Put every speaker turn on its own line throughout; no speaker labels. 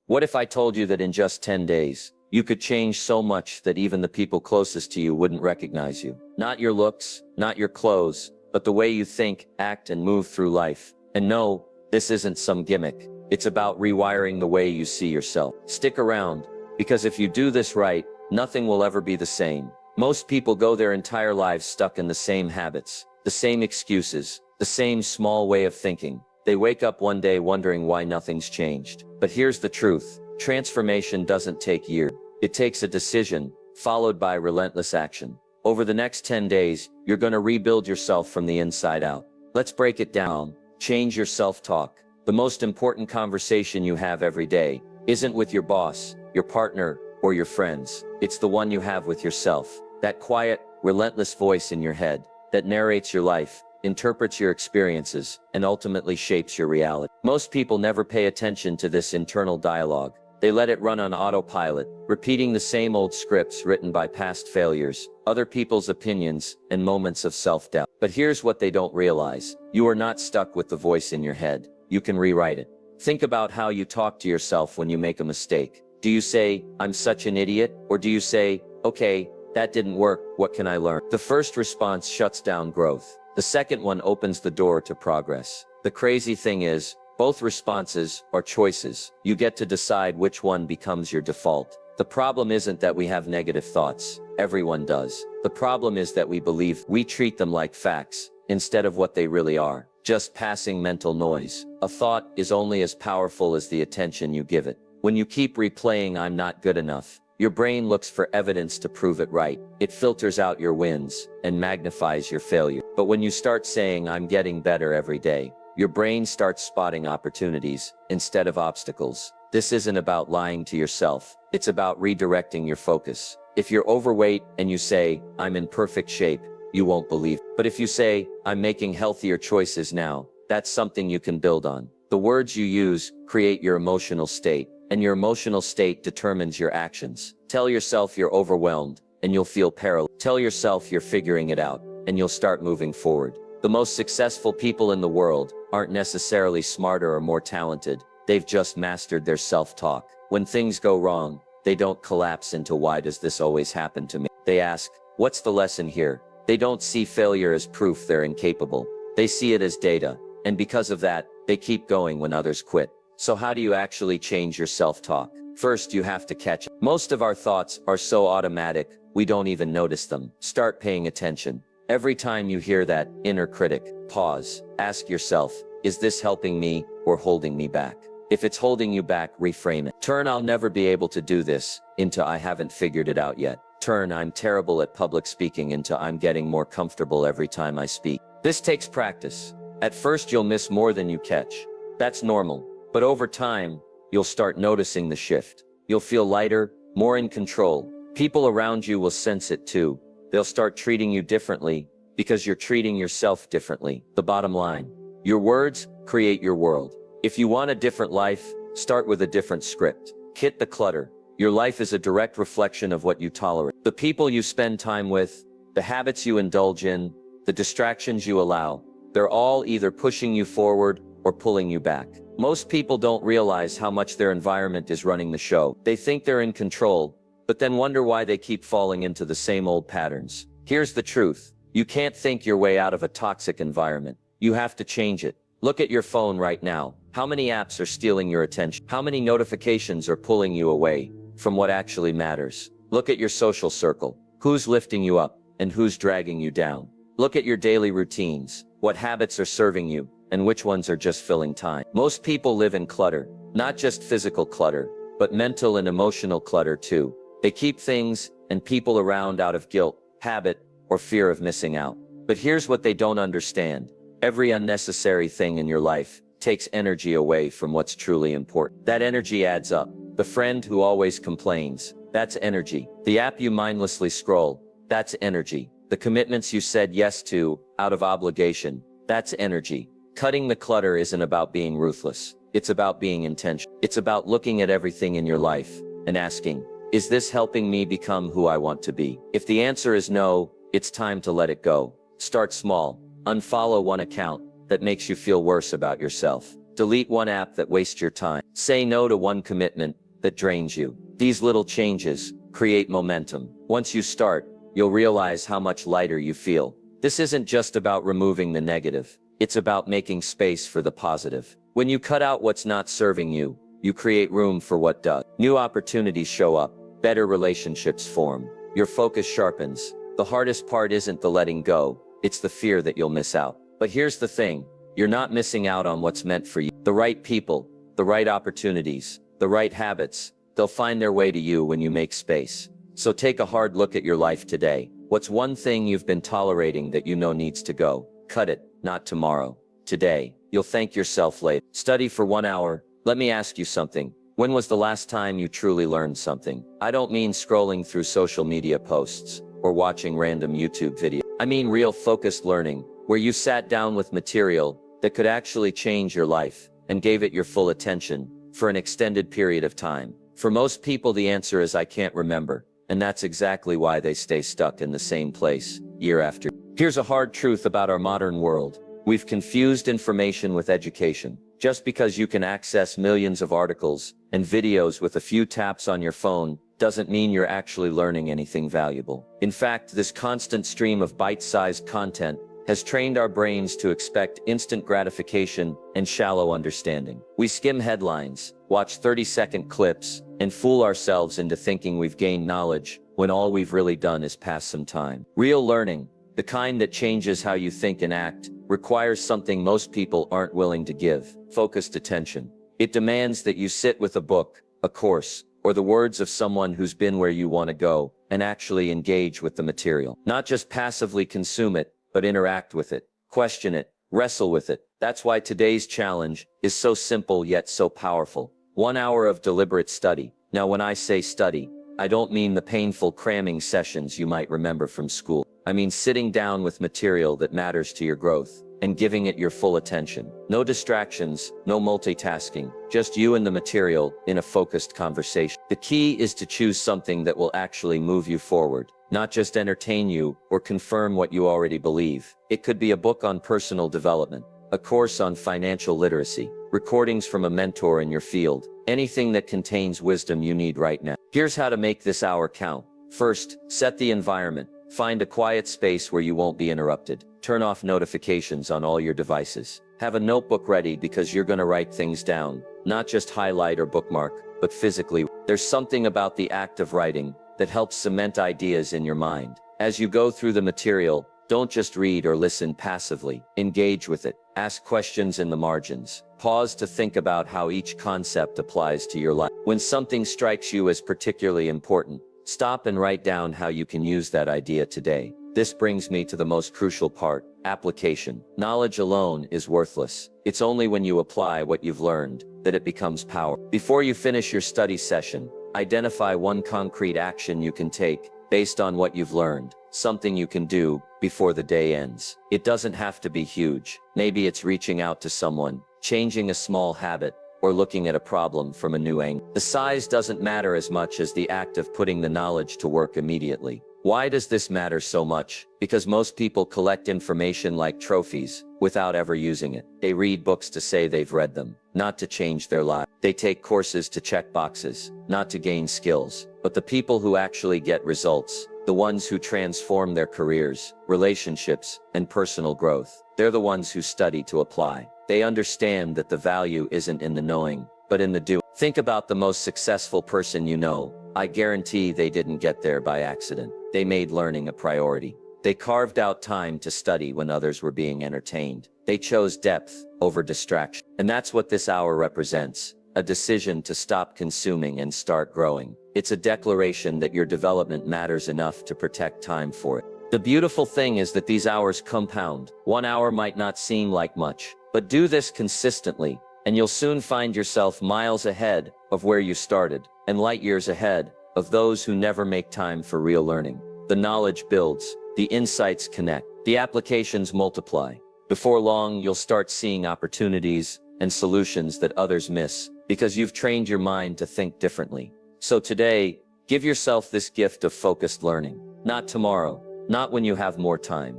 What if I told you that in just 10 days, you could change so much that even the people closest to you wouldn't recognize you? Not your looks, not your clothes, but the way you think, act, and move through life. And no, this isn't some gimmick. It's about rewiring the way you see yourself. Stick around, because if you do this right, nothing will ever be the same. Most people go their entire lives stuck in the same habits, the same excuses, the same small way of thinking. They wake up one day wondering why nothing's changed. But here's the truth. Transformation doesn't take years. It takes a decision, followed by relentless action. Over the next 10 days, you're going to rebuild yourself from the inside out. Let's break it down. Change your self-talk. The most important conversation you have every day isn't with your boss, your partner, or your friends. It's the one you have with yourself. That quiet, relentless voice in your head that narrates your life, interprets your experiences, and ultimately shapes your reality. Most people never pay attention to this internal dialogue. They let it run on autopilot, repeating the same old scripts written by past failures, other people's opinions, and moments of self-doubt. But here's what they don't realize. You are not stuck with the voice in your head. You can rewrite it. Think about how you talk to yourself when you make a mistake. Do you say, "I'm such an idiot," or do you say, "Okay, that didn't work, what can I learn?" The first response shuts down growth. The second one opens the door to progress. The crazy thing is, both responses are choices. You get to decide which one becomes your default. The problem isn't that we have negative thoughts. Everyone does. The problem is that we treat them like facts, instead of what they really are. Just passing mental noise. A thought is only as powerful as the attention you give it. When you keep replaying "I'm not good enough," your brain looks for evidence to prove it right. It filters out your wins and magnifies your failure. But when you start saying "I'm getting better every day," your brain starts spotting opportunities instead of obstacles. This isn't about lying to yourself. It's about redirecting your focus. If you're overweight and you say, "I'm in perfect shape," you won't believe. But if you say, "I'm making healthier choices now," that's something you can build on. The words you use create your emotional state, and your emotional state determines your actions. Tell yourself you're overwhelmed, and you'll feel paralyzed. Tell yourself you're figuring it out, and you'll start moving forward. The most successful people in the world aren't necessarily smarter or more talented. They've just mastered their self-talk. When things go wrong, they don't collapse into "why does this always happen to me?" They ask, "What's the lesson here?" They don't see failure as proof they're incapable. They see it as data, and because of that, they keep going when others quit. So how do you actually change your self-talk? First, you have to catch it. Most of our thoughts are so automatic, we don't even notice them. Start paying attention. Every time you hear that inner critic, pause. Ask yourself, is this helping me or holding me back? If it's holding you back, reframe it. Turn "I'll never be able to do this" into "I haven't figured it out yet." Turn "I'm terrible at public speaking" into "I'm getting more comfortable every time I speak." This takes practice. At first you'll miss more than you catch. That's normal. But over time, you'll start noticing the shift. You'll feel lighter, more in control. People around you will sense it too. They'll start treating you differently because you're treating yourself differently. The bottom line: your words create your world. If you want a different life, start with a different script. Hit the clutter. Your life is a direct reflection of what you tolerate. The people you spend time with, the habits you indulge in, the distractions you allow, they're all either pushing you forward or pulling you back. Most people don't realize how much their environment is running the show. They think they're in control, but then wonder why they keep falling into the same old patterns. Here's the truth. You can't think your way out of a toxic environment. You have to change it. Look at your phone right now. How many apps are stealing your attention? How many notifications are pulling you away from what actually matters? Look at your social circle. Who's lifting you up and who's dragging you down? Look at your daily routines. What habits are serving you and which ones are just filling time? Most people live in clutter, not just physical clutter, but mental and emotional clutter too. They keep things and people around out of guilt, habit, or fear of missing out. But here's what they don't understand. Every unnecessary thing in your life takes energy away from what's truly important. That energy adds up. The friend who always complains, that's energy. The app you mindlessly scroll, that's energy. The commitments you said yes to out of obligation, that's energy. Cutting the clutter isn't about being ruthless. It's about being intentional. It's about looking at everything in your life and asking, is this helping me become who I want to be? If the answer is no, it's time to let it go. Start small. Unfollow one account that makes you feel worse about yourself. Delete one app that wastes your time. Say no to one commitment that drains you. These little changes create momentum. Once you start, you'll realize how much lighter you feel. This isn't just about removing the negative. It's about making space for the positive. When you cut out what's not serving you, you create room for what does. New opportunities show up. Better relationships form. Your focus sharpens. The hardest part isn't the letting go. It's the fear that you'll miss out. But here's the thing. You're not missing out on what's meant for you. The right people, the right opportunities, the right habits, they'll find their way to you when you make space. So take a hard look at your life today. What's one thing you've been tolerating that you know needs to go? Cut it, not tomorrow. Today. You'll thank yourself later. Study for 1 hour. Let me ask you something. When was the last time you truly learned something? I don't mean scrolling through social media posts or watching random YouTube videos. I mean real focused learning, where you sat down with material that could actually change your life and gave it your full attention for an extended period of time. For most people, the answer is I can't remember, and that's exactly why they stay stuck in the same place year after. Here's a hard truth about our modern world. We've confused information with education. Just because you can access millions of articles and videos with a few taps on your phone doesn't mean you're actually learning anything valuable. In fact, this constant stream of bite-sized content has trained our brains to expect instant gratification and shallow understanding. We skim headlines, watch 30-second clips, and fool ourselves into thinking we've gained knowledge when all we've really done is pass some time. Real learning, the kind that changes how you think and act, requires something most people aren't willing to give: focused attention. It demands that you sit with a book, a course, or the words of someone who's been where you want to go, and actually engage with the material. Not just passively consume it, but interact with it, question it, wrestle with it. That's why today's challenge is so simple yet so powerful. 1 hour of deliberate study. Now, when I say study, I don't mean the painful cramming sessions you might remember from school. I mean sitting down with material that matters to your growth and giving it your full attention. No distractions, no multitasking, just you and the material in a focused conversation. The key is to choose something that will actually move you forward, not just entertain you or confirm what you already believe. It could be a book on personal development, a course on financial literacy, recordings from a mentor in your field, anything that contains wisdom you need right now. Here's how to make this hour count. First, set the environment. Find a quiet space where you won't be interrupted. Turn off notifications on all your devices. Have a notebook ready because you're going to write things down, not just highlight or bookmark, but physically. There's something about the act of writing that helps cement ideas in your mind. As you go through the material, don't just read or listen passively. Engage with it. Ask questions in the margins. Pause to think about how each concept applies to your life. When something strikes you as particularly important, stop and write down how you can use that idea today. This brings me to the most crucial part: application. Knowledge alone is worthless. It's only when you apply what you've learned that it becomes power. Before you finish your study session, identify one concrete action you can take based on what you've learned, something you can do before the day ends. It doesn't have to be huge. Maybe it's reaching out to someone, changing a small habit, or looking at a problem from a new angle. The size doesn't matter as much as the act of putting the knowledge to work immediately. Why does this matter so much? Because most people collect information like trophies without ever using it. They read books to say they've read them, not to change their life. They take courses to check boxes, not to gain skills. But the people who actually get results, the ones who transform their careers, relationships, and personal growth, they're the ones who study to apply. They understand that the value isn't in the knowing, but in the doing. Think about the most successful person you know. I guarantee they didn't get there by accident. They made learning a priority. They carved out time to study when others were being entertained. They chose depth over distraction. And that's what this hour represents: a decision to stop consuming and start growing. It's a declaration that your development matters enough to protect time for it. The beautiful thing is that these hours compound. 1 hour might not seem like much, but do this consistently, and you'll soon find yourself miles ahead of where you started, and light years ahead of those who never make time for real learning. The knowledge builds, the insights connect, the applications multiply. Before long, you'll start seeing opportunities and solutions that others miss, because you've trained your mind to think differently. So today, give yourself this gift of focused learning. Not tomorrow, not when you have more time.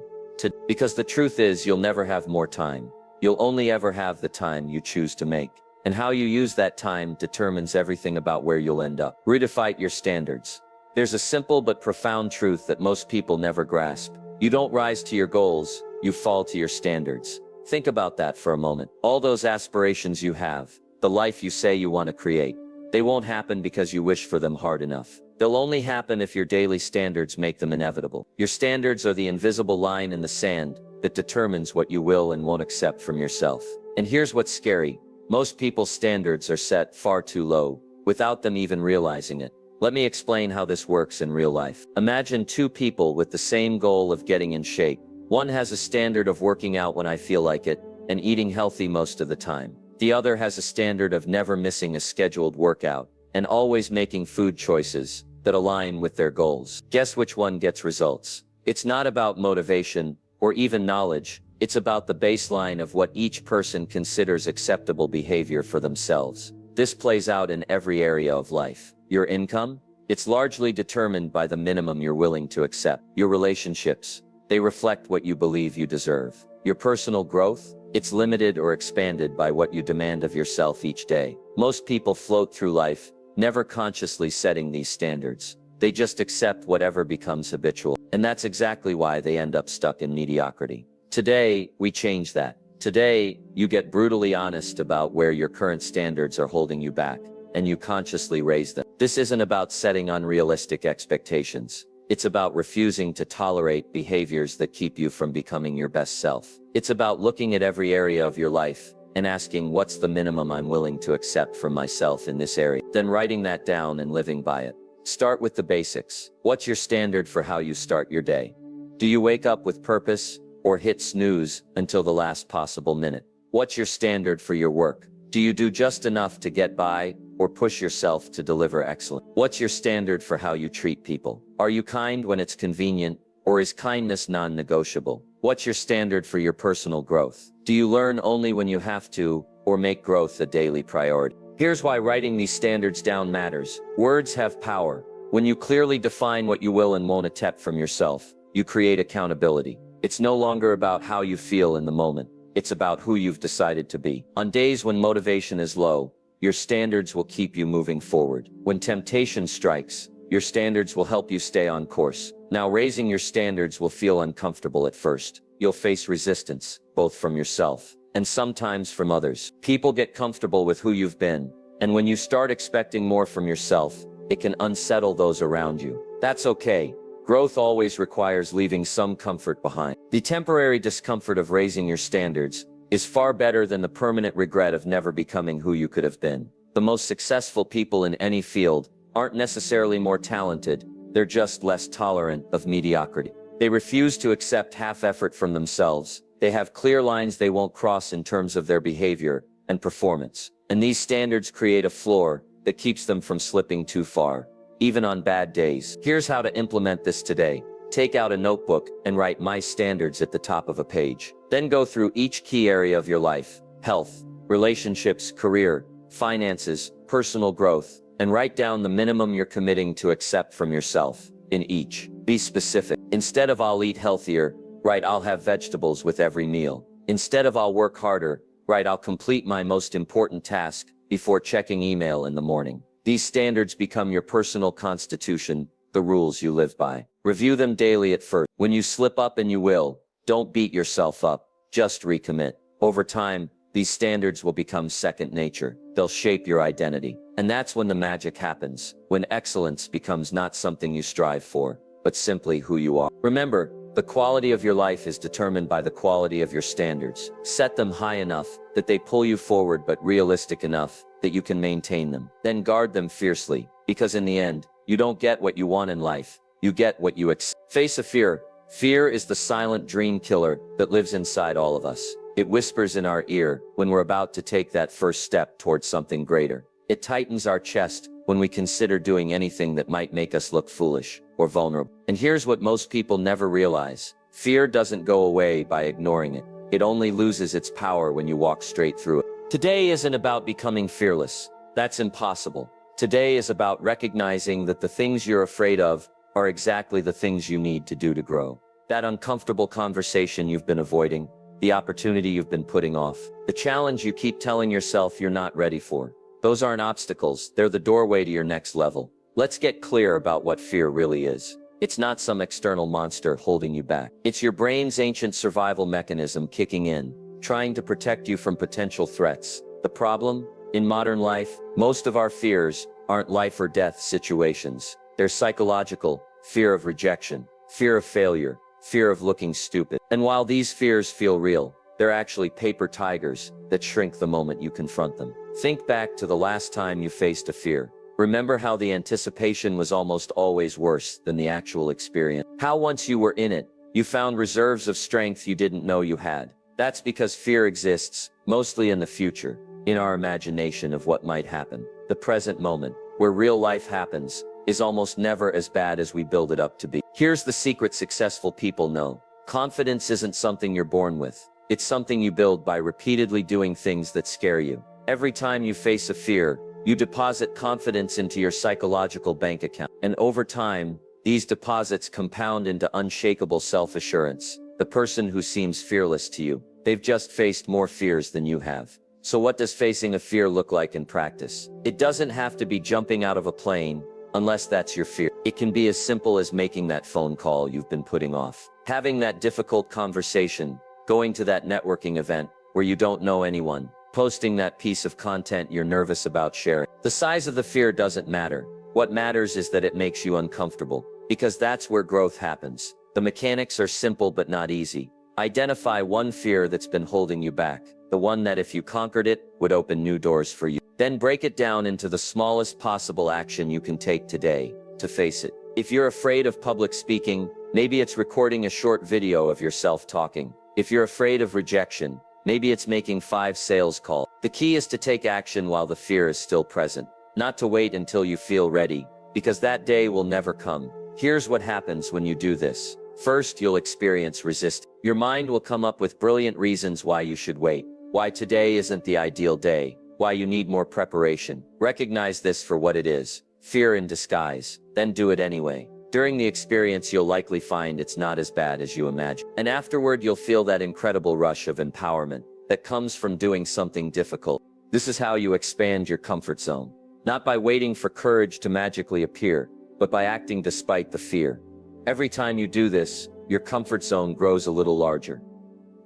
Because the truth is, you'll never have more time. You'll only ever have the time you choose to make. And how you use that time determines everything about where you'll end up. Redefine your standards. There's a simple but profound truth that most people never grasp. You don't rise to your goals, you fall to your standards. Think about that for a moment. All those aspirations you have, the life you say you want to create, they won't happen because you wish for them hard enough. They'll only happen if your daily standards make them inevitable. Your standards are the invisible line in the sand that determines what you will and won't accept from yourself. And here's what's scary. Most people's standards are set far too low, without them even realizing it. Let me explain how this works in real life. Imagine two people with the same goal of getting in shape. One has a standard of working out when I feel like it, and eating healthy most of the time. The other has a standard of never missing a scheduled workout, and always making food choices that align with their goals. Guess which one gets results? It's not about motivation, or even knowledge. It's about the baseline of what each person considers acceptable behavior for themselves. This plays out in every area of life. Your income? It's largely determined by the minimum you're willing to accept. Your relationships? They reflect what you believe you deserve. Your personal growth? It's limited or expanded by what you demand of yourself each day. Most people float through life, never consciously setting these standards. They just accept whatever becomes habitual. And that's exactly why they end up stuck in mediocrity. Today, we change that. Today, you get brutally honest about where your current standards are holding you back, and you consciously raise them. This isn't about setting unrealistic expectations. It's about refusing to tolerate behaviors that keep you from becoming your best self. It's about looking at every area of your life and asking, what's the minimum I'm willing to accept from myself in this area? Then writing that down and living by it. Start with the basics. What's your standard for how you start your day? Do you wake up with purpose, or hit snooze until the last possible minute? What's your standard for your work? Do you do just enough to get by, or push yourself to deliver excellence? What's your standard for how you treat people? Are you kind when it's convenient, or is kindness non-negotiable? What's your standard for your personal growth? Do you learn only when you have to, or make growth a daily priority? Here's why writing these standards down matters. Words have power. When you clearly define what you will and won't accept from yourself, you create accountability. It's no longer about how you feel in the moment. It's about who you've decided to be. On days when motivation is low, your standards will keep you moving forward. When temptation strikes, your standards will help you stay on course. Now, raising your standards will feel uncomfortable at first. You'll face resistance, both from yourself and sometimes from others. People get comfortable with who you've been, and when you start expecting more from yourself, it can unsettle those around you. That's okay. Growth always requires leaving some comfort behind. The temporary discomfort of raising your standards is far better than the permanent regret of never becoming who you could have been. The most successful people in any field aren't necessarily more talented, they're just less tolerant of mediocrity. They refuse to accept half effort from themselves. They have clear lines they won't cross in terms of their behavior and performance. And these standards create a floor that keeps them from slipping too far, even on bad days. Here's how to implement this today. Take out a notebook and write "My standards" at the top of a page. Then go through each key area of your life: health, relationships, career, finances, personal growth, and write down the minimum you're committing to accept from yourself in each. Be specific. Instead of "I'll eat healthier," write "I'll have vegetables with every meal." Instead of "I'll work harder," write "I'll complete my most important task before checking email in the morning." These standards become your personal constitution, the rules you live by. Review them daily at first. When you slip up, and you will, don't beat yourself up, just recommit. Over time, these standards will become second nature. They'll shape your identity. And that's when the magic happens, when excellence becomes not something you strive for, but simply who you are. Remember, the quality of your life is determined by the quality of your standards. Set them high enough that they pull you forward, but realistic enough that you can maintain them. Then guard them fiercely, because in the end, you don't get what you want in life. You get what you accept. Face a fear. Fear is the silent dream killer that lives inside all of us. It whispers in our ear when we're about to take that first step towards something greater. It tightens our chest when we consider doing anything that might make us look foolish or vulnerable. And here's what most people never realize. Fear doesn't go away by ignoring it. It only loses its power when you walk straight through it. Today isn't about becoming fearless. That's impossible. Today is about recognizing that the things you're afraid of are exactly the things you need to do to grow. That uncomfortable conversation you've been avoiding, The opportunity you've been putting off. The challenge you keep telling yourself you're not ready for. Those aren't obstacles, they're the doorway to your next level. Let's get clear about what fear really is. It's not some external monster holding you back. It's your brain's ancient survival mechanism kicking in, trying to protect you from potential threats. The problem? In modern life, most of our fears aren't life or death situations. They're psychological: fear of rejection, fear of failure, fear of looking stupid. And while these fears feel real, they're actually paper tigers that shrink the moment you confront them. Think back to the last time you faced a fear. Remember how the anticipation was almost always worse than the actual experience. How once you were in it, you found reserves of strength you didn't know you had. That's because fear exists, mostly in the future, in our imagination of what might happen. The present moment, where real life happens, is almost never as bad as we build it up to be. Here's the secret successful people know. Confidence isn't something you're born with. It's something you build by repeatedly doing things that scare you. Every time you face a fear, you deposit confidence into your psychological bank account. And over time, these deposits compound into unshakable self-assurance. The person who seems fearless to you, they've just faced more fears than you have. So what does facing a fear look like in practice? It doesn't have to be jumping out of a plane, unless that's your fear. It can be as simple as making that phone call you've been putting off, having that difficult conversation, going to that networking event where you don't know anyone, posting that piece of content you're nervous about sharing. The size of the fear doesn't matter. What matters is that it makes you uncomfortable, because that's where growth happens. The mechanics are simple but not easy. Identify one fear that's been holding you back, the one that if you conquered it, would open new doors for you. Then break it down into the smallest possible action you can take today to face it. If you're afraid of public speaking, maybe it's recording a short video of yourself talking. If you're afraid of rejection, maybe it's making 5 sales calls. The key is to take action while the fear is still present, not to wait until you feel ready, because that day will never come. Here's what happens when you do this. First, you'll experience resistance. Your mind will come up with brilliant reasons why you should wait, why today isn't the ideal day, why you need more preparation. Recognize this for what it is: fear in disguise. Then do it anyway. During the experience, you'll likely find it's not as bad as you imagine. And afterward, you'll feel that incredible rush of empowerment that comes from doing something difficult. This is how you expand your comfort zone. Not by waiting for courage to magically appear, but by acting despite the fear. Every time you do this, your comfort zone grows a little larger.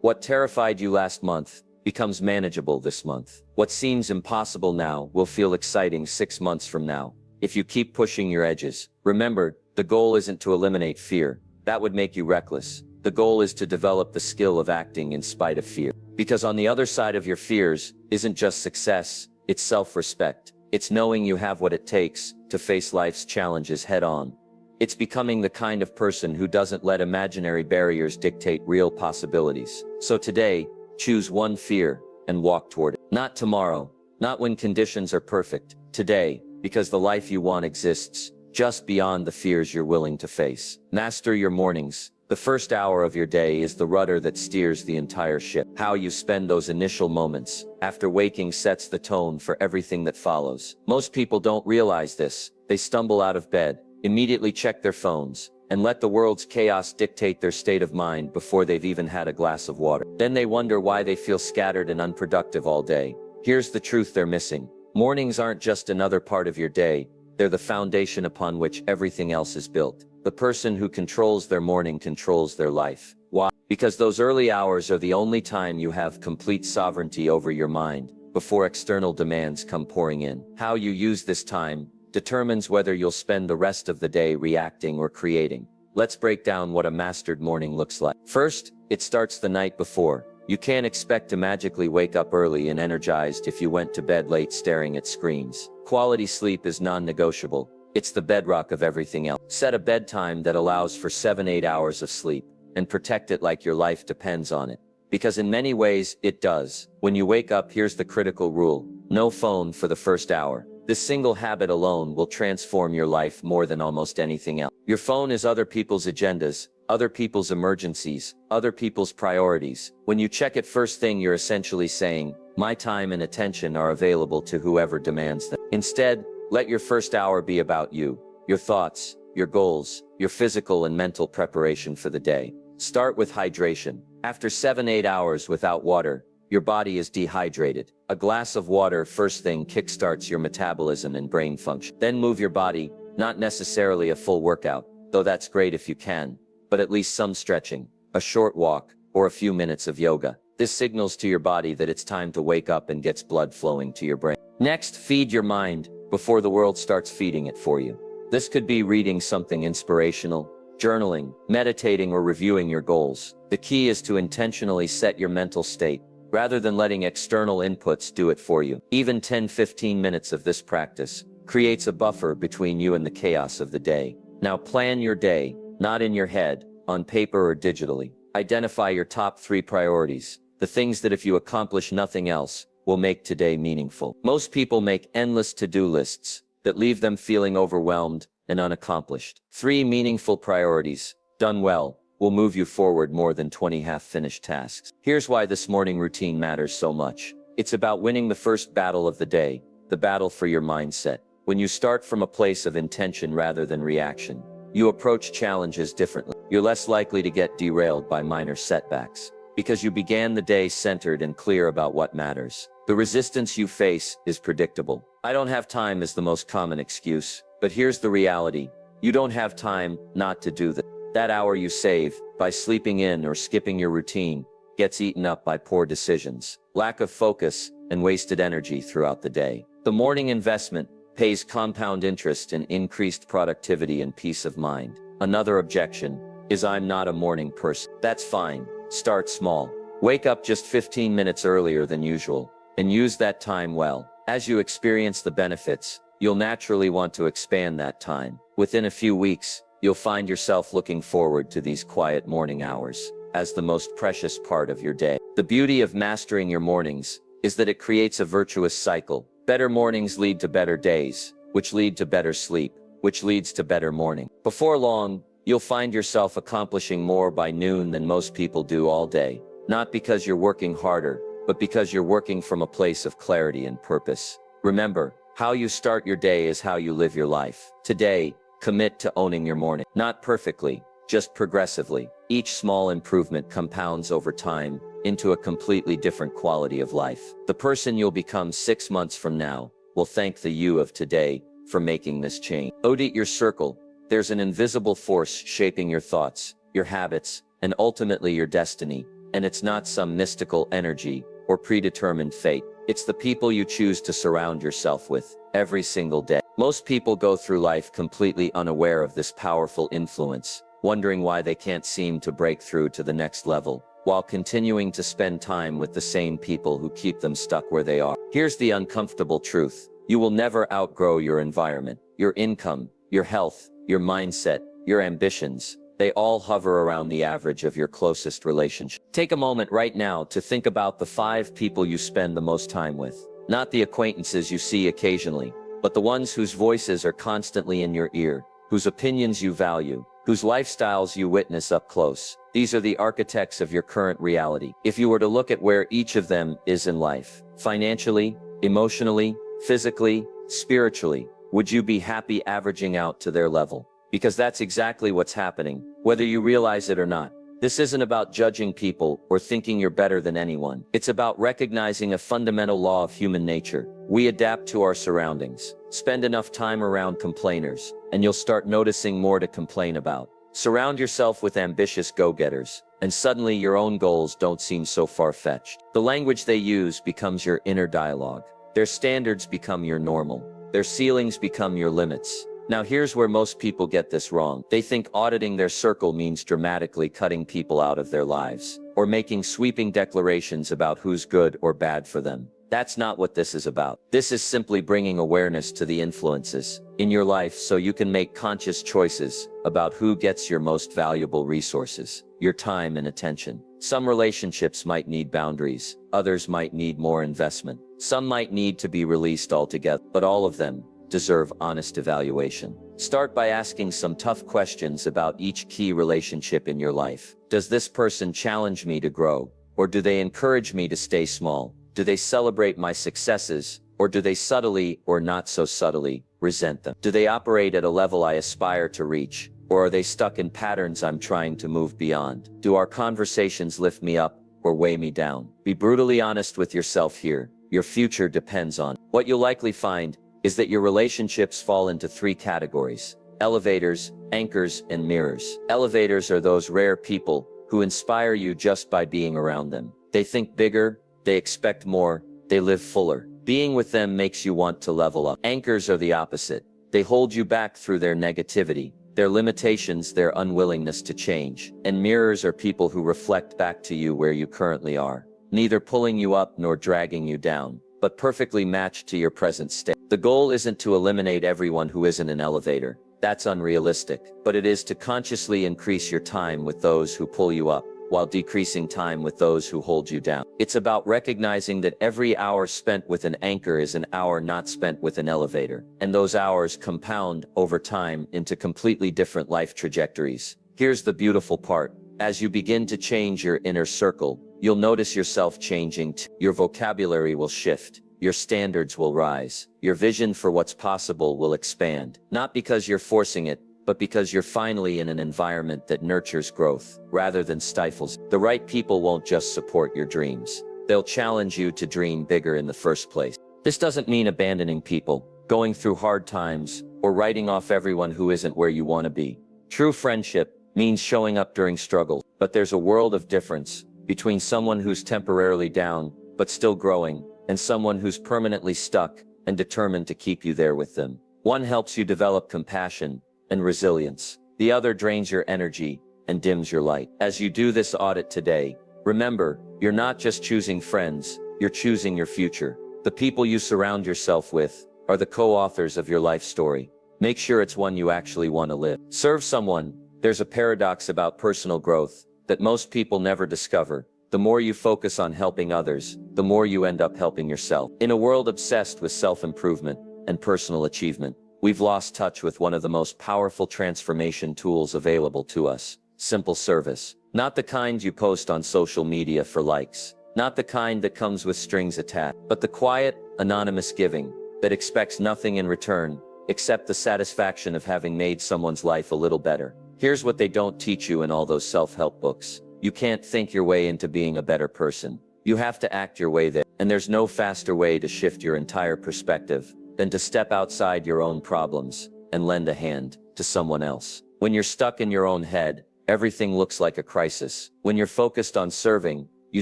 What terrified you last month becomes manageable this month. What seems impossible now will feel exciting 6 months from now, if you keep pushing your edges. Remember, the goal isn't to eliminate fear. That would make you reckless. The goal is to develop the skill of acting in spite of fear. Because on the other side of your fears isn't just success, it's self-respect. It's knowing you have what it takes to face life's challenges head on. It's becoming the kind of person who doesn't let imaginary barriers dictate real possibilities. So today, choose one fear and walk toward it. Not tomorrow, not when conditions are perfect. Today, because the life you want exists just beyond the fears you're willing to face. Master your mornings. The first hour of your day is the rudder that steers the entire ship. How you spend those initial moments after waking sets the tone for everything that follows. Most people don't realize this. They stumble out of bed, immediately check their phones, and let the world's chaos dictate their state of mind before they've even had a glass of water. Then they wonder why they feel scattered and unproductive all day. Here's the truth they're missing. Mornings aren't just another part of your day. They're the foundation upon which everything else is built. The person who controls their morning controls their life. Why? Because those early hours are the only time you have complete sovereignty over your mind, before external demands come pouring in. How you use this time determines whether you'll spend the rest of the day reacting or creating. Let's break down what a mastered morning looks like. First, it starts the night before. You can't expect to magically wake up early and energized if you went to bed late staring at screens. Quality sleep is non-negotiable. It's the bedrock of everything else. Set a bedtime that allows for 7-8 hours of sleep, and protect it like your life depends on it. Because in many ways, it does. When you wake up, here's the critical rule: no phone for the first hour. This single habit alone will transform your life more than almost anything else. Your phone is other people's agendas, other people's emergencies, other people's priorities. When you check it first thing, you're essentially saying, my time and attention are available to whoever demands them. Instead, let your first hour be about you, your thoughts, your goals, your physical and mental preparation for the day. Start with hydration. After 7-8 hours without water, your body is dehydrated. A glass of water first thing kickstarts your metabolism and brain function. Then move your body, not necessarily a full workout, though that's great if you can, but at least some stretching, a short walk, or a few minutes of yoga. This signals to your body that it's time to wake up and gets blood flowing to your brain. Next, feed your mind before the world starts feeding it for you. This could be reading something inspirational, journaling, meditating, or reviewing your goals. The key is to intentionally set your mental state, rather than letting external inputs do it for you. Even 10-15 minutes of this practice creates a buffer between you and the chaos of the day. Now plan your day, not in your head, on paper or digitally. Identify your top 3 priorities, the things that if you accomplish nothing else, will make today meaningful. Most people make endless to-do lists that leave them feeling overwhelmed and unaccomplished. 3 meaningful priorities, done well, will move you forward more than 20 half-finished tasks. Here's why this morning routine matters so much. It's about winning the first battle of the day, the battle for your mindset. When you start from a place of intention rather than reaction, you approach challenges differently. You're less likely to get derailed by minor setbacks, because you began the day centered and clear about what matters. The resistance you face is predictable. I don't have time is the most common excuse, but here's the reality. You don't have time not to do that. That hour you save by sleeping in or skipping your routine gets eaten up by poor decisions, lack of focus, and wasted energy throughout the day. The morning investment pays compound interest in increased productivity and peace of mind. Another objection is I'm not a morning person. That's fine. Start small. Wake up just 15 minutes earlier than usual, and use that time well. As you experience the benefits, you'll naturally want to expand that time. Within a few weeks, you'll find yourself looking forward to these quiet morning hours as the most precious part of your day. The beauty of mastering your mornings is that it creates a virtuous cycle. Better mornings lead to better days, which lead to better sleep, which leads to better morning. Before long, you'll find yourself accomplishing more by noon than most people do all day. Not because you're working harder, but because you're working from a place of clarity and purpose. Remember, how you start your day is how you live your life. Today, commit to owning your morning. Not perfectly, just progressively. Each small improvement compounds over time into a completely different quality of life. The person you'll become 6 months from now will thank the you of today for making this change. Audit your circle. There's an invisible force shaping your thoughts, your habits, and ultimately your destiny. And it's not some mystical energy or predetermined fate. It's the people you choose to surround yourself with every single day. Most people go through life completely unaware of this powerful influence, wondering why they can't seem to break through to the next level, while continuing to spend time with the same people who keep them stuck where they are. Here's the uncomfortable truth. You will never outgrow your environment, your income, your health, your mindset, your ambitions. They all hover around the average of your closest relationship. Take a moment right now to think about the 5 people you spend the most time with. Not the acquaintances you see occasionally, but the ones whose voices are constantly in your ear, whose opinions you value, whose lifestyles you witness up close. These are the architects of your current reality. If you were to look at where each of them is in life, financially, emotionally, physically, spiritually, would you be happy averaging out to their level? Because that's exactly what's happening, whether you realize it or not. This isn't about judging people or thinking you're better than anyone. It's about recognizing a fundamental law of human nature. We adapt to our surroundings. Spend enough time around complainers, and you'll start noticing more to complain about. Surround yourself with ambitious go-getters, and suddenly your own goals don't seem so far-fetched. The language they use becomes your inner dialogue. Their standards become your normal. Their ceilings become your limits. Now here's where most people get this wrong. They think auditing their circle means dramatically cutting people out of their lives, or making sweeping declarations about who's good or bad for them. That's not what this is about. This is simply bringing awareness to the influences in your life so you can make conscious choices about who gets your most valuable resources, your time and attention. Some relationships might need boundaries, others might need more investment. Some might need to be released altogether, but all of them deserve honest evaluation. Start by asking some tough questions about each key relationship in your life. Does this person challenge me to grow, or do they encourage me to stay small? Do they celebrate my successes, or do they subtly or not so subtly resent them? Do they operate at a level I aspire to reach, or are they stuck in patterns I'm trying to move beyond? Do our conversations lift me up or weigh me down? Be brutally honest with yourself here. Your future depends on. What you'll likely find is that your relationships fall into three categories: elevators, anchors, and mirrors. Elevators are those rare people who inspire you just by being around them. They think bigger, they expect more, they live fuller. Being with them makes you want to level up. Anchors are the opposite. They hold you back through their negativity, their limitations, their unwillingness to change. And mirrors are people who reflect back to you where you currently are, neither pulling you up nor dragging you down, but perfectly matched to your present state. The goal isn't to eliminate everyone who isn't an elevator. That's unrealistic. But it is to consciously increase your time with those who pull you up, while decreasing time with those who hold you down. It's about recognizing that every hour spent with an anchor is an hour not spent with an elevator, and those hours compound over time into completely different life trajectories. Here's the beautiful part. As you begin to change your inner circle, you'll notice yourself changing too. Your vocabulary will shift. Your standards will rise. Your vision for what's possible will expand. Not because you're forcing it, but because you're finally in an environment that nurtures growth, rather than stifles. The right people won't just support your dreams. They'll challenge you to dream bigger in the first place. This doesn't mean abandoning people, going through hard times, or writing off everyone who isn't where you want to be. True friendship means showing up during struggles, but there's a world of difference between someone who's temporarily down, but still growing, and someone who's permanently stuck and determined to keep you there with them. One helps you develop compassion and resilience. The other drains your energy and dims your light. As you do this audit today, remember, you're not just choosing friends, you're choosing your future. The people you surround yourself with are the co-authors of your life story. Make sure it's one you actually want to live. Serve someone. There's a paradox about personal growth that most people never discover. The more you focus on helping others, the more you end up helping yourself. In a world obsessed with self-improvement and personal achievement, we've lost touch with one of the most powerful transformation tools available to us: simple service. Not the kind you post on social media for likes, not the kind that comes with strings attached, but the quiet, anonymous giving that expects nothing in return, except the satisfaction of having made someone's life a little better. Here's what they don't teach you in all those self-help books. You can't think your way into being a better person. You have to act your way there. And there's no faster way to shift your entire perspective than to step outside your own problems and lend a hand to someone else. When you're stuck in your own head, everything looks like a crisis. When you're focused on serving, you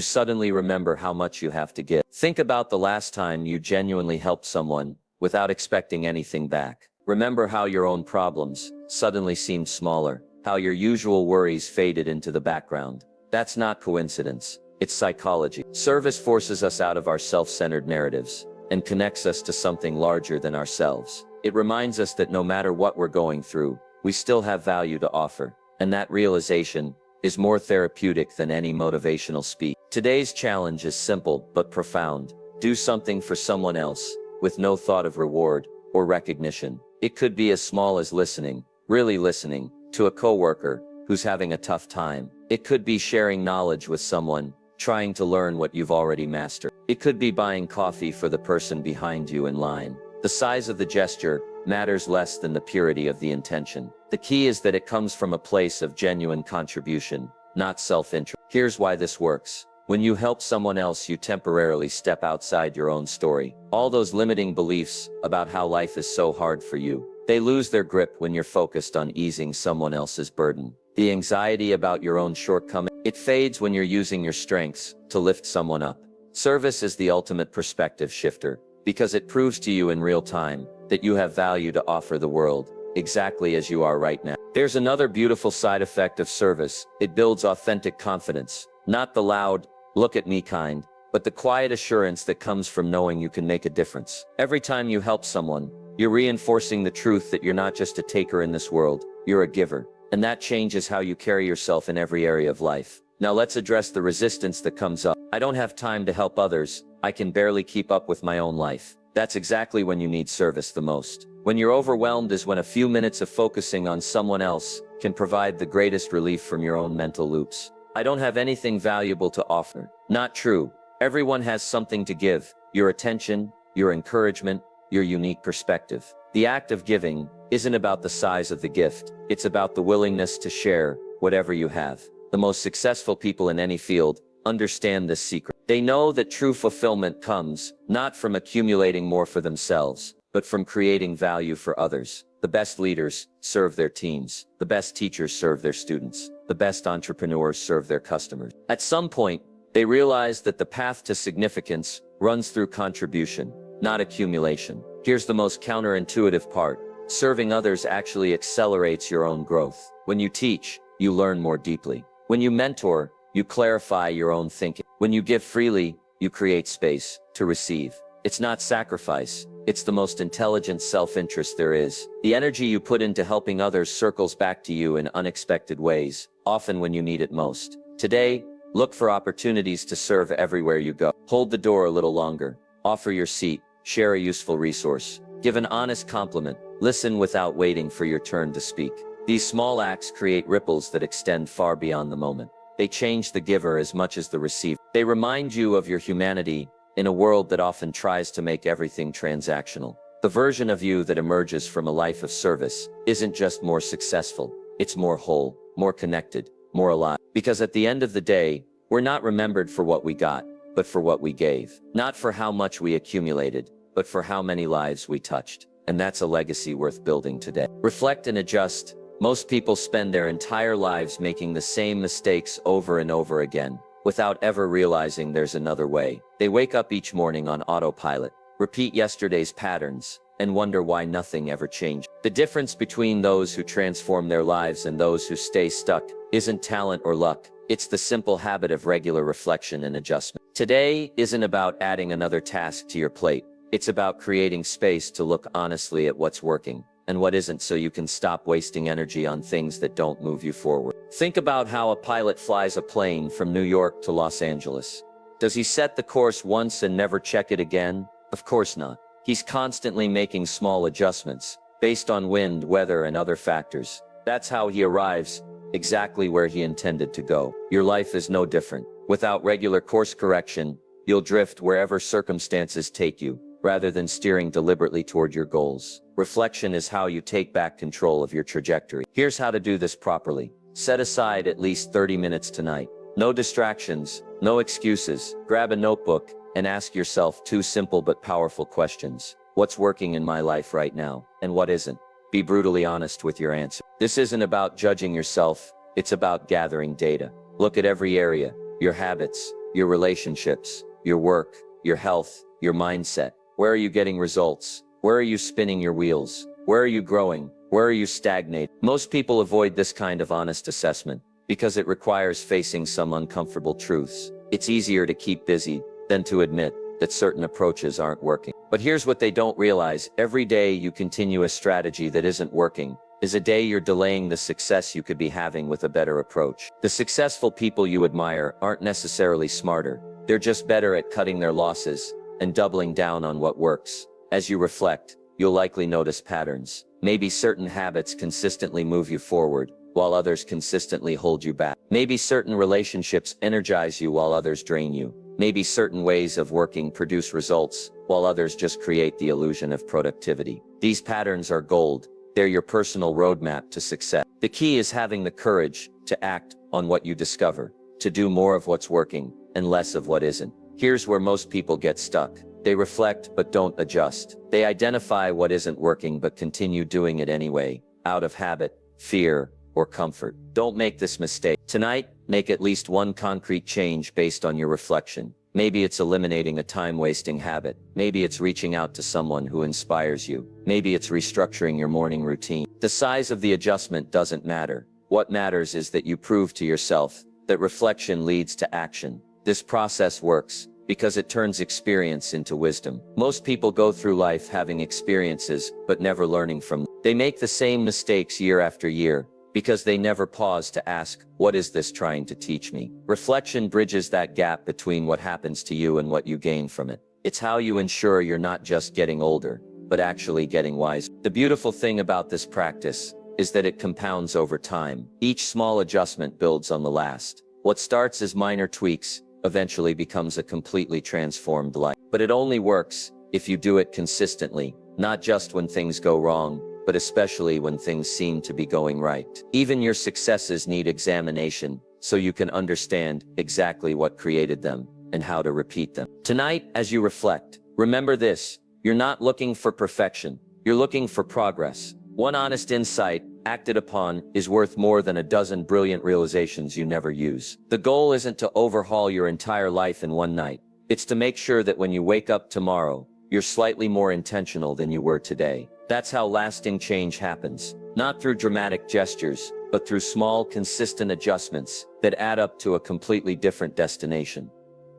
suddenly remember how much you have to give. Think about the last time you genuinely helped someone without expecting anything back. Remember how your own problems suddenly seemed smaller, how your usual worries faded into the background. That's not coincidence, it's psychology. Service forces us out of our self-centered narratives and connects us to something larger than ourselves. It reminds us that no matter what we're going through, we still have value to offer. And that realization is more therapeutic than any motivational speech. Today's challenge is simple but profound. Do something for someone else with no thought of reward or recognition. It could be as small as listening, really listening, to a coworker who's having a tough time. It could be sharing knowledge with someone trying to learn what you've already mastered. It could be buying coffee for the person behind you in line. The size of the gesture matters less than the purity of the intention. The key is that it comes from a place of genuine contribution, not self-interest. Here's why this works. When you help someone else, you temporarily step outside your own story. All those limiting beliefs about how life is so hard for you, they lose their grip when you're focused on easing someone else's burden. The anxiety about your own shortcomings, it fades when you're using your strengths to lift someone up. Service is the ultimate perspective shifter, because it proves to you in real time that you have value to offer the world, exactly as you are right now. There's another beautiful side effect of service. It builds authentic confidence. Not the loud, look at me kind, but the quiet assurance that comes from knowing you can make a difference. Every time you help someone, you're reinforcing the truth that you're not just a taker in this world, you're a giver. And that changes how you carry yourself in every area of life. Now let's address the resistance that comes up. I don't have time to help others. I can barely keep up with my own life. That's exactly when you need service the most. When you're overwhelmed is when a few minutes of focusing on someone else can provide the greatest relief from your own mental loops. I don't have anything valuable to offer. Not true. Everyone has something to give. Your attention, your encouragement, your unique perspective. The act of giving isn't about the size of the gift. It's about the willingness to share whatever you have. The most successful people in any field understand this secret. They know that true fulfillment comes not from accumulating more for themselves, but from creating value for others. The best leaders serve their teams. The best teachers serve their students. The best entrepreneurs serve their customers. At some point, they realize that the path to significance runs through contribution, not accumulation. Here's the most counterintuitive part. Serving others actually accelerates your own growth. When you teach, you learn more deeply. When you mentor, you clarify your own thinking. When you give freely, you create space to receive. It's not sacrifice. It's the most intelligent self-interest there is. The energy you put into helping others circles back to you in unexpected ways, often when you need it most. Today, look for opportunities to serve everywhere you go. Hold the door a little longer. Offer your seat. Share a useful resource. Give an honest compliment. Listen without waiting for your turn to speak. These small acts create ripples that extend far beyond the moment. They change the giver as much as the receiver. They remind you of your humanity in a world that often tries to make everything transactional. The version of you that emerges from a life of service isn't just more successful, it's more whole, more connected, more alive. Because at the end of the day, we're not remembered for what we got, but for what we gave. Not for how much we accumulated, but for how many lives we touched. And that's a legacy worth building today. Reflect and adjust. Most people spend their entire lives making the same mistakes over and over again, without ever realizing there's another way. They wake up each morning on autopilot, repeat yesterday's patterns, and wonder why nothing ever changed. The difference between those who transform their lives and those who stay stuck isn't talent or luck. It's the simple habit of regular reflection and adjustment. Today isn't about adding another task to your plate. It's about creating space to look honestly at what's working and what isn't, so you can stop wasting energy on things that don't move you forward. Think about how a pilot flies a plane from New York to Los Angeles. Does he set the course once and never check it again? Of course not. He's constantly making small adjustments based on wind, weather, and other factors. That's how he arrives exactly where he intended to go. Your life is no different. Without regular course correction, you'll drift wherever circumstances take you, rather than steering deliberately toward your goals. Reflection is how you take back control of your trajectory. Here's how to do this properly. Set aside at least 30 minutes tonight. No distractions, no excuses. Grab a notebook and ask yourself two simple but powerful questions. What's working in my life right now, and what isn't? Be brutally honest with your answer. This isn't about judging yourself, it's about gathering data. Look at every area: your habits, your relationships, your work, your health, your mindset. Where are you getting results? Where are you spinning your wheels? Where are you growing? Where are you stagnating? Most people avoid this kind of honest assessment because it requires facing some uncomfortable truths. It's easier to keep busy than to admit that certain approaches aren't working. But here's what they don't realize: every day you continue a strategy that isn't working is a day you're delaying the success you could be having with a better approach. The successful people you admire aren't necessarily smarter. They're just better at cutting their losses and doubling down on what works. As you reflect, you'll likely notice patterns. Maybe certain habits consistently move you forward, while others consistently hold you back. Maybe certain relationships energize you while others drain you. Maybe certain ways of working produce results, while others just create the illusion of productivity. These patterns are gold. They're your personal roadmap to success. The key is having the courage to act on what you discover, to do more of what's working and less of what isn't. Here's where most people get stuck. They reflect but don't adjust. They identify what isn't working but continue doing it anyway, out of habit, fear, or comfort. Don't make this mistake. Tonight, make at least one concrete change based on your reflection. Maybe it's eliminating a time-wasting habit. Maybe it's reaching out to someone who inspires you. Maybe it's restructuring your morning routine. The size of the adjustment doesn't matter. What matters is that you prove to yourself that reflection leads to action. This process works because it turns experience into wisdom. Most people go through life having experiences, but never learning from them. They make the same mistakes year after year because they never pause to ask, what is this trying to teach me? Reflection bridges that gap between what happens to you and what you gain from it. It's how you ensure you're not just getting older, but actually getting wiser. The beautiful thing about this practice is that it compounds over time. Each small adjustment builds on the last. What starts as minor tweaks eventually becomes a completely transformed life. But it only works if you do it consistently, not just when things go wrong, but especially when things seem to be going right. Even your successes need examination, so you can understand exactly what created them and how to repeat them. Tonight, as you reflect, remember this: you're not looking for perfection, you're looking for progress. One honest insight, acted upon, is worth more than a dozen brilliant realizations you never use. The goal isn't to overhaul your entire life in one night. It's to make sure that when you wake up tomorrow, you're slightly more intentional than you were today. That's how lasting change happens. Not through dramatic gestures, but through small, consistent adjustments that add up to a completely different destination.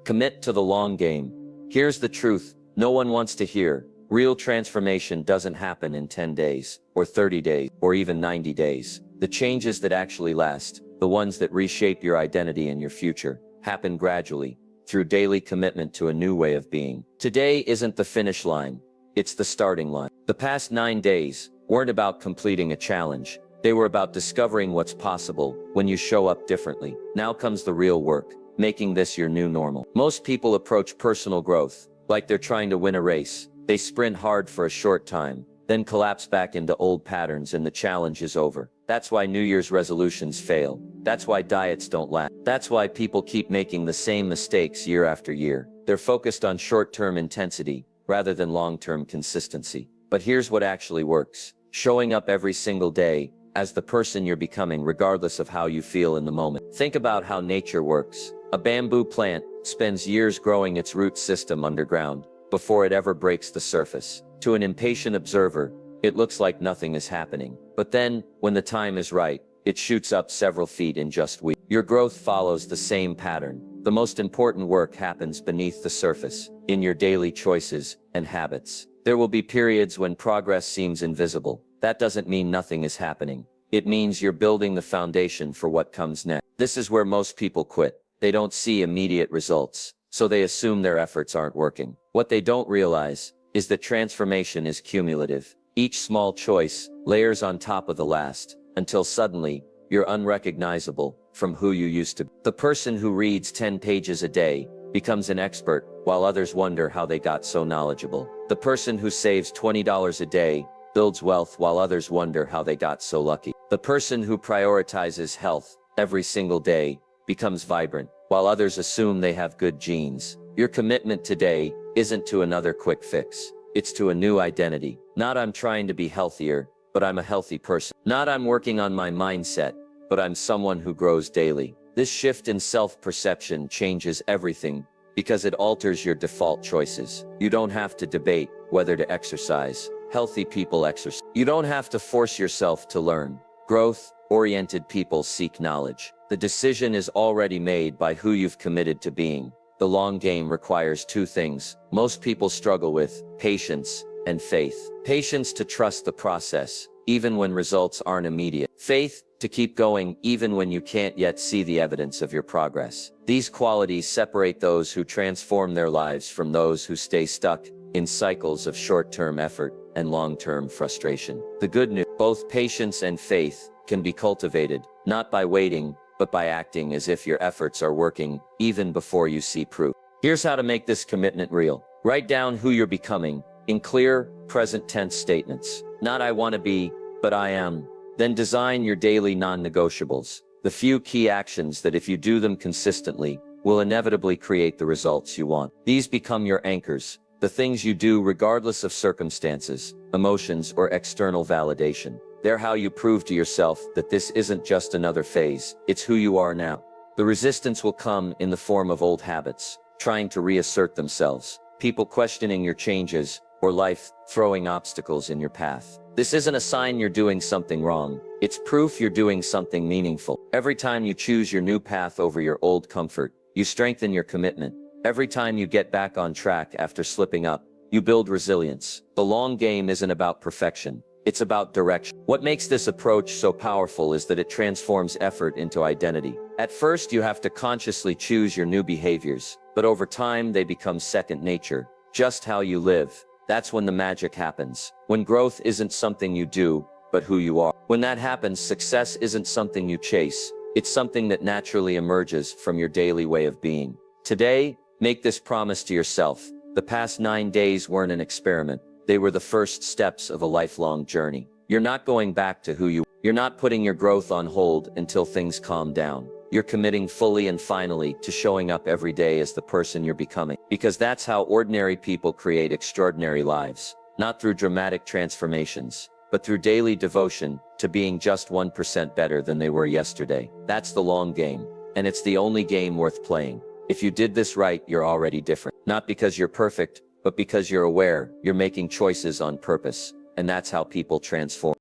Commit to the long game. Here's the truth no one wants to hear. Real transformation doesn't happen in 10 days, or 30 days, or even 90 days. The changes that actually last, the ones that reshape your identity and your future, happen gradually, through daily commitment to a new way of being. Today isn't the finish line, it's the starting line. The past 9 days weren't about completing a challenge. They were about discovering what's possible when you show up differently. Now comes the real work, making this your new normal. Most people approach personal growth like they're trying to win a race. They sprint hard for a short time, then collapse back into old patterns and the challenge is over. That's why New Year's resolutions fail. That's why diets don't last. That's why people keep making the same mistakes year after year. They're focused on short-term intensity rather than long-term consistency. But here's what actually works: showing up every single day as the person you're becoming, regardless of how you feel in the moment. Think about how nature works. A bamboo plant spends years growing its root system underground before it ever breaks the surface. To an impatient observer, it looks like nothing is happening. But then, when the time is right, it shoots up several feet in just weeks. Your growth follows the same pattern. The most important work happens beneath the surface, in your daily choices and habits. There will be periods when progress seems invisible. That doesn't mean nothing is happening. It means you're building the foundation for what comes next. This is where most people quit. They don't see immediate results, so they assume their efforts aren't working. What they don't realize is that transformation is cumulative. Each small choice layers on top of the last, until suddenly, you're unrecognizable from who you used to be. The person who reads 10 pages a day becomes an expert, while others wonder how they got so knowledgeable. The person who saves $20 a day builds wealth, while others wonder how they got so lucky. The person who prioritizes health every single day becomes vibrant, while others assume they have good genes. Your commitment today isn't to another quick fix. It's to a new identity. Not I'm trying to be healthier, but I'm a healthy person. Not I'm working on my mindset, but I'm someone who grows daily. This shift in self-perception changes everything because it alters your default choices. You don't have to debate whether to exercise. Healthy people exercise. You don't have to force yourself to learn. Growth-oriented people seek knowledge. The decision is already made by who you've committed to being. The long game requires two things most people struggle with: patience and faith. Patience to trust the process, even when results aren't immediate. Faith to keep going, even when you can't yet see the evidence of your progress. These qualities separate those who transform their lives from those who stay stuck in cycles of short-term effort and long-term frustration. The good news: both patience and faith can be cultivated, not by waiting, but by acting as if your efforts are working, even before you see proof. Here's how to make this commitment real. Write down who you're becoming, in clear, present tense statements. Not I want to be, but I am. Then design your daily non-negotiables. The few key actions that, if you do them consistently, will inevitably create the results you want. These become your anchors, the things you do regardless of circumstances, emotions, or external validation. They're how you prove to yourself that this isn't just another phase, it's who you are now. The resistance will come in the form of old habits, trying to reassert themselves, people questioning your changes, or life throwing obstacles in your path. This isn't a sign you're doing something wrong, it's proof you're doing something meaningful. Every time you choose your new path over your old comfort, you strengthen your commitment. Every time you get back on track after slipping up, you build resilience. The long game isn't about perfection. It's about direction. What makes this approach so powerful is that it transforms effort into identity. At first, you have to consciously choose your new behaviors, but over time they become second nature, just how you live. That's when the magic happens. When growth isn't something you do, but who you are. When that happens, success isn't something you chase. It's something that naturally emerges from your daily way of being. Today, make this promise to yourself. The past 9 days weren't an experiment. They were the first steps of a lifelong journey. You're not going back to who you. You're not putting your growth on hold until things calm down. You're committing fully and finally to showing up every day as the person you're becoming. Because that's how ordinary people create extraordinary lives. Not through dramatic transformations, but through daily devotion to being just 1% better than they were yesterday. That's the long game. And it's the only game worth playing. If you did this right, you're already different. Not because you're perfect, but because you're aware, you're making choices on purpose. And that's how people transform.